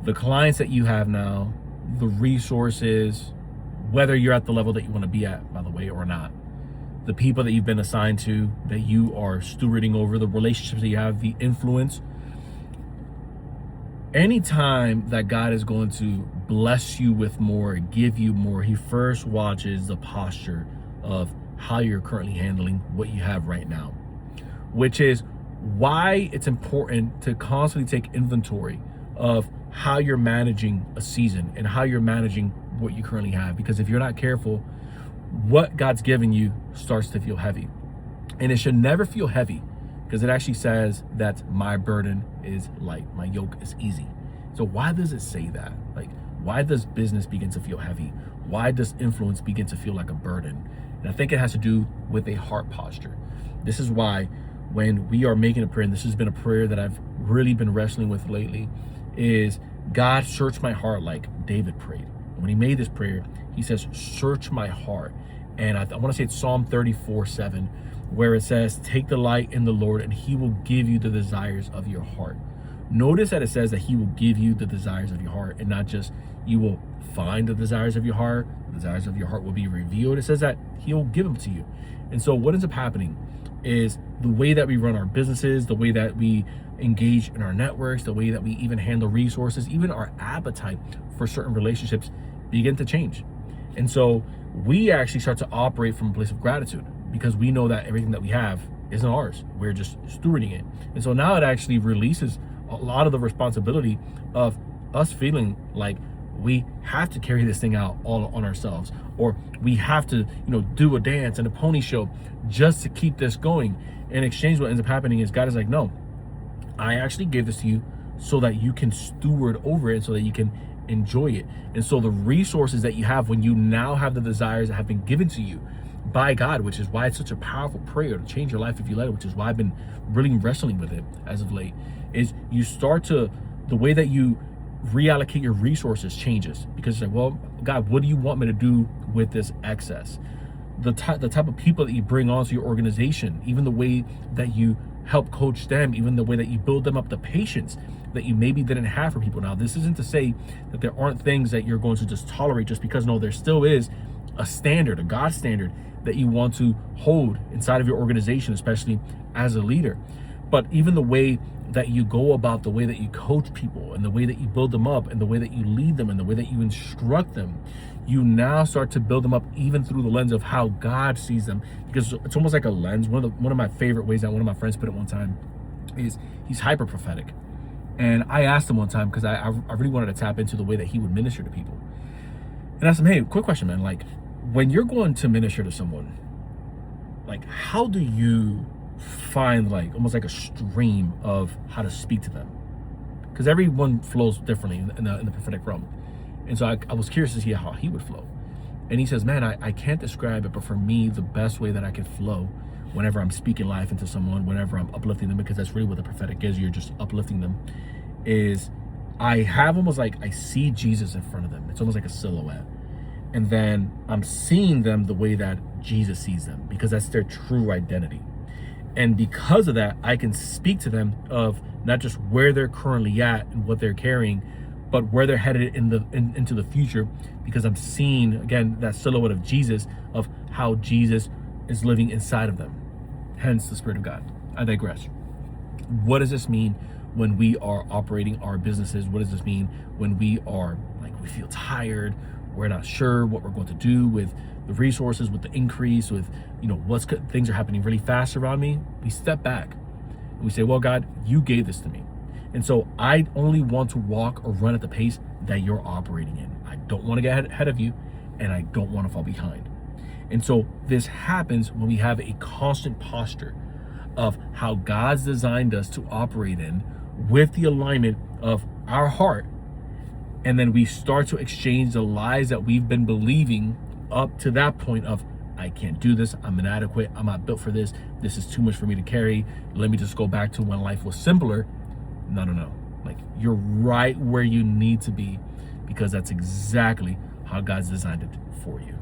the clients that you have now, the resources, whether you're at the level that you want to be at, by the way, or not, the people that you've been assigned to, that you are stewarding over, the relationships that you have, the influence. Anytime that God is going to bless you with more, give you more, he first watches the posture of how you're currently handling what you have right now, which is why it's important to constantly take inventory of how you're managing a season and how you're managing what you currently have. Because if you're not careful, what God's given you starts to feel heavy. And it should never feel heavy, because it actually says that my burden is light, my yoke is easy. So why does it say that? Like, why does business begin to feel heavy? Why does influence begin to feel like a burden? And I think it has to do with a heart posture. This is why when we are making a prayer, and this has been a prayer that I've really been wrestling with lately, is God, search my heart, like David prayed. When he made this prayer, he says, search my heart. And I want to say it's Psalm 34:7, where it says, take delight in the Lord and he will give you the desires of your heart. Notice that it says that he will give you the desires of your heart, and not just you will find the desires of your heart. The desires of your heart will be revealed. It says that he'll give them to you. And so what ends up happening is the way that we run our businesses, the way that we engage in our networks, the way that we even handle resources, even our appetite for certain relationships begin to change. And so we actually start to operate from a place of gratitude, because we know that everything that we have isn't ours. We're just stewarding it. And so now it actually releases a lot of the responsibility of us feeling like we have to carry this thing out all on ourselves, or we have to, do a dance and a pony show just to keep this going. In exchange, what ends up happening is God is like, no, I actually gave this to you so that you can steward over it, so that you can enjoy it. And so the resources that you have, when you now have the desires that have been given to you by God, which is why it's such a powerful prayer to change your life if you let it, which is why I've been really wrestling with it as of late, is you start to, the way that you reallocate your resources changes, because it's like, well, God, what do you want me to do with this excess? The type of people that you bring onto your organization, even the way that you help coach them, even the way that you build them up, the patience that you maybe didn't have for people. Now, this isn't to say that there aren't things that you're going to just tolerate just because, no, there still is a standard, a God standard that you want to hold inside of your organization, especially as a leader. But even the way that you go about, the way that you coach people, and the way that you build them up, and the way that you lead them, and the way that you instruct them, you now start to build them up even through the lens of how God sees them, because it's almost like a lens. One of my favorite ways that one of my friends put it one time is he's hyper prophetic. And I asked him one time, because I really wanted to tap into the way that he would minister to people. And I asked him, hey, quick question, man. Like, when you're going to minister to someone, like, how do you find like almost like a stream of how to speak to them? Because everyone flows differently in the prophetic realm. And so I was curious to see how he would flow. And he says, man, I can't describe it, but for me, the best way that I can flow whenever I'm speaking life into someone, whenever I'm uplifting them, because that's really what the prophetic is, you're just uplifting them, is I have almost like, I see Jesus in front of them. It's almost like a silhouette. And then I'm seeing them the way that Jesus sees them, because that's their true identity. And because of that, I can speak to them of not just where they're currently at and what they're carrying, but where they're headed into the future, because I'm seeing, again, that silhouette of Jesus, of how Jesus is living inside of them. Hence the Spirit of God. I digress. What does this mean when we are operating our businesses? What does this mean when we are like, we feel tired, we're not sure what we're going to do with the resources, with the increase, with, things are happening really fast around me? We step back and we say, well, God, you gave this to me. And so I only want to walk or run at the pace that you're operating in. I don't want to get ahead of you, and I don't want to fall behind. And so this happens when we have a constant posture of how God's designed us to operate in, with the alignment of our heart. And then we start to exchange the lies that we've been believing up to that point of, I can't do this, I'm inadequate, I'm not built for this, this is too much for me to carry, let me just go back to when life was simpler. No. Like, you're right where you need to be, because that's exactly how God's designed it for you.